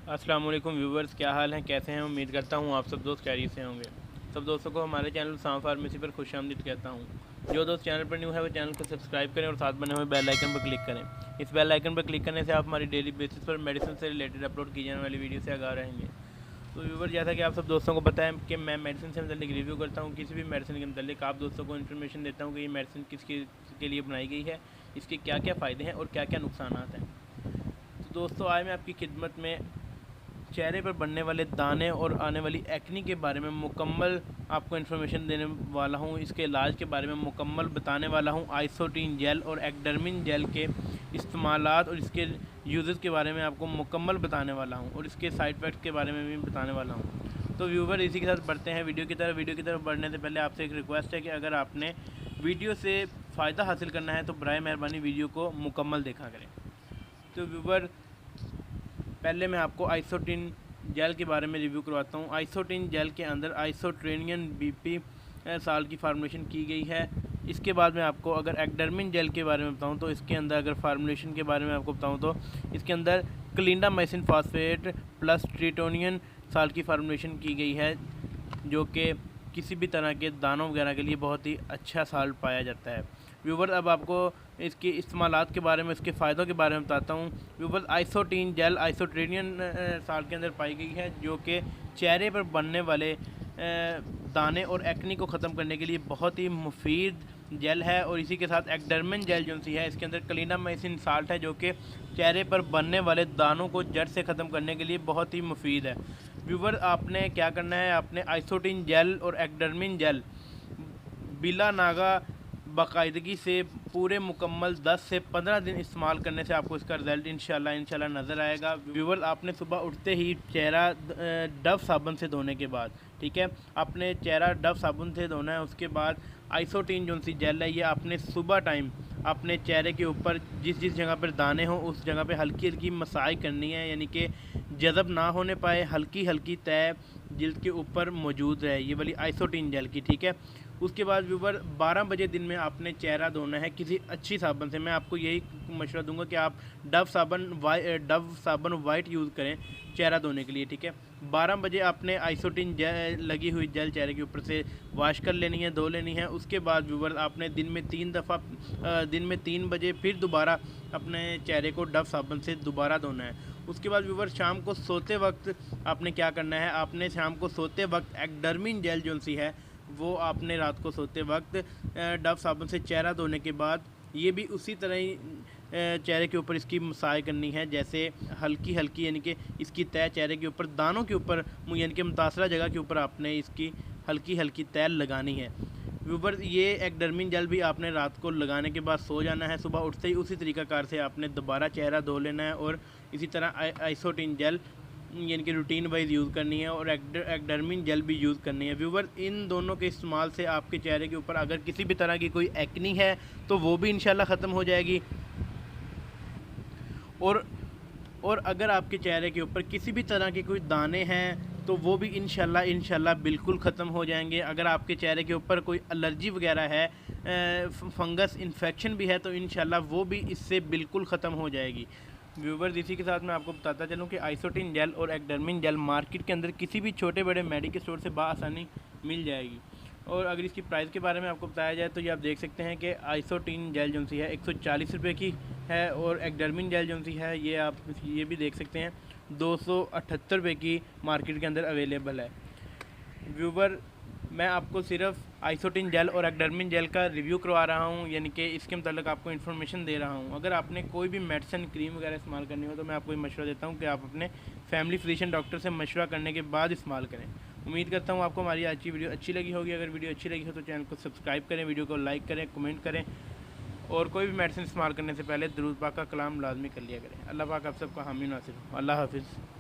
अस्सलाम वालेकुम व्यूवर्स, क्या हाल है, कैसे हैं। उम्मीद करता हूँ आप सब दोस्त खैरियत से होंगे। सब दोस्तों को हमारे चैनल साम फार्मेसी पर खुशामदीद कहता हूँ। जो दोस्त चैनल पर न्यू है वो चैनल को सब्सक्राइब करें और साथ बने हुए बेल आइकन पर क्लिक करें। इस बेल आइकन पर क्लिक करने से आप हमारी डेली बेसिस पर मेडिसिन से रिलेटेड अपलोड की जाने वाली वीडियो से आगाह रहेंगे। तो व्यूवर, जैसा कि आप सब दोस्तों को पता है कि मैं मेडिसिन से मतलब रिव्यू करता हूँ, किसी भी मेडिसिन के मतलब आप दोस्तों को इन्फॉर्मेशन देता हूँ कि ये मेडिसिन किसके लिए बनाई गई है, इसके क्या क्या फ़ायदे हैं और क्या क्या नुकसान हैं। तो दोस्तों, आज मैं आपकी खिदमत में चेहरे पर बनने वाले दाने और आने वाली एक्नी के बारे में मुकम्मल आपको इन्फॉर्मेशन देने वाला हूँ। इसके इलाज के बारे में मुकम्मल बताने वाला हूँ। आइसोटीन जेल और एक्डर्मिन जेल के इस्तेमालात और इसके यूज़ेस के बारे में आपको मुकम्मल बताने वाला हूँ और इसके साइड इफ़ेक्ट्स के बारे में भी बताने वाला हूँ। तो व्यूवर, इसी के साथ बढ़ते हैं वीडियो की तरफ बढ़ने से पहले आपसे एक रिक्वेस्ट है कि अगर आपने वीडियो से फ़ायदा हासिल करना है तो बराए मेहरबानी वीडियो को मुकम्मल देखा करें। तो व्यूवर, पहले मैं आपको आइसोटीन जेल के बारे में रिव्यू करवाता हूँ। आइसोटीन जेल के अंदर आइसोट्रेनियन बीपी साल की फार्मूलेशन की गई है। इसके बाद मैं आपको अगर एक्डर्मिन जेल के बारे में बताऊँ तो इसके अंदर अगर फार्मूलेशन के बारे में आपको बताऊँ तो इसके अंदर क्लिंडामाइसिन फास्फेट प्लस ट्रिटोनियन साल की फार्मूलेशन की गई है, जो कि किसी भी तरह के दानों वगैरह के लिए बहुत ही अच्छा साल्ट पाया जाता है। व्यूवर, अब आपको इसके इस्तेमालात के बारे में, इसके फ़ायदों के बारे में बताता हूँ। व्यूवर, आइसोटीन जेल आइसोट्रेनियन साल्ट के अंदर पाई गई है, जो कि चेहरे पर बनने वाले दाने और एक्नी को ख़त्म करने के लिए बहुत ही मुफीद जेल है। और इसी के साथ एक्डर्मिन जेल जो सी है, इसके अंदर क्लिंडामाइसिन साल्ट है, जो कि चेहरे पर बनने वाले दानों को जड़ से ख़त्म करने के लिए बहुत ही मुफीद है। व्यूवर, आपने क्या करना है, आपने आइसोटीन जेल और एक्डर्मिन जेल बिला नागा बाकायदगी से पूरे मुकम्मल 10 से 15 दिन इस्तेमाल करने से आपको इसका रिज़ल्ट इंशाल्लाह नज़र आएगा। व्यूवर, आपने सुबह उठते ही चेहरा डव साबुन से धोने के बाद, ठीक है, आपने चेहरा डव साबुन से धोना है। उसके बाद आइसोटीन जो सी जेल है, ये आपने सुबह टाइम अपने चेहरे के ऊपर जिस जिस जगह पर दाने हों उस जगह पे हल्की हल्की मसाज करनी है, यानी कि जज़ब ना होने पाए, हल्की हल्की तय जिल्द के ऊपर मौजूद रहे ये वाली आइसोटीन जेल की, ठीक है। उसके बाद व्यूवर, 12 बजे दिन में आपने चेहरा धोना है किसी अच्छी साबुन से। मैं आपको यही मशवरा दूंगा कि आप डव साबुन वाइट यूज़ करें चेहरा धोने के लिए, ठीक है। 12 बजे आपने आइसोटीन जेल लगी हुई जेल चेहरे के ऊपर से वॉश कर लेनी है, धो लेनी है। उसके बाद व्यूवर, आपने दिन में 3 दफ़ा दिन में 3 बजे फिर दोबारा अपने चेहरे को डव साबुन से दोबारा धोना है। उसके बाद व्यूवर, शाम को सोते वक्त आपने क्या करना है, आपने शाम को सोते वक्त एक्डर्मिन जेल जो सी है वो आपने रात को सोते वक्त डव साबुन से चेहरा धोने के बाद ये भी उसी तरह ही चेहरे के ऊपर इसकी मसाज करनी है, जैसे हल्की हल्की, यानी कि इसकी तय चेहरे के ऊपर दानों के ऊपर, यानी कि मुतासरा जगह के ऊपर आपने इसकी हल्की हल्की तय लगानी है। व्यूवर, ये एक्डर्मिन जेल भी आपने रात को लगाने के बाद सो जाना है। सुबह उठते ही उसी तरीक़ाकार से आपने दोबारा चेहरा धो लेना है और इसी तरह आइसोटीन जेल यानी कि रूटीन वाइज यूज़ करनी है और एक्डर्मिन जेल भी यूज़ करनी है। व्यूवर, इन दोनों के इस्तेमाल से आपके चेहरे के ऊपर अगर किसी भी तरह की कोई एक्नी है तो वो भी इंशाल्लाह ख़त्म हो जाएगी। और अगर आपके चेहरे के ऊपर किसी भी तरह के कोई दाने हैं तो वो भी इंशाल्लाह बिल्कुल ख़त्म हो जाएंगे। अगर आपके चेहरे के ऊपर कोई एलर्जी वगैरह है, फंगस इन्फेक्शन भी है, तो इंशाल्लाह वो भी इससे बिल्कुल ख़त्म हो जाएगी। व्यूवर्स, इसी के साथ मैं आपको बताता चलूँ कि आइसोटीन जेल और एक्डर्मिन जेल मार्केट के अंदर किसी भी छोटे बड़े मेडिकल स्टोर से बआसानी मिल जाएगी। और अगर इसकी प्राइस के बारे में आपको बताया जाए तो ये आप देख सकते हैं कि आइसोटीन जेल जो सी है 140 रुपये की है और एक्डर्मिन जेल जो सी है ये आप ये भी देख सकते हैं 278 रुपये की मार्केट के अंदर अवेलेबल है। व्यूवर, मैं आपको सिर्फ आइसोटीन जेल और एक्डर्मिन जेल का रिव्यू करवा रहा हूँ, यानी कि इसके मतलब आपको इन्फॉर्मेशन दे रहा हूँ। अगर आपने कोई भी मेडिसिन क्रीम वगैरह इस्तेमाल करनी हो तो मैं आपको ये मशवरा देता हूँ कि आप अपने फैमिली फिजिशियन डॉक्टर से मशवरा करने के बाद इस्तेमाल करें। उम्मीद करता हूँ आपको हमारी आज की वीडियो अच्छी लगी होगी। अगर वीडियो अच्छी लगी हो तो चैनल को सब्सक्राइब करें, वीडियो को लाइक करें, कमेंट करें और कोई भी मेडिसिन इस्तेमाल करने से पहले दुरूद पाक का कलाम लाजमी कर लिया करें। अल्लाह पाक आप सबका हामी नासिर हो। अल्लाह हाफिज़।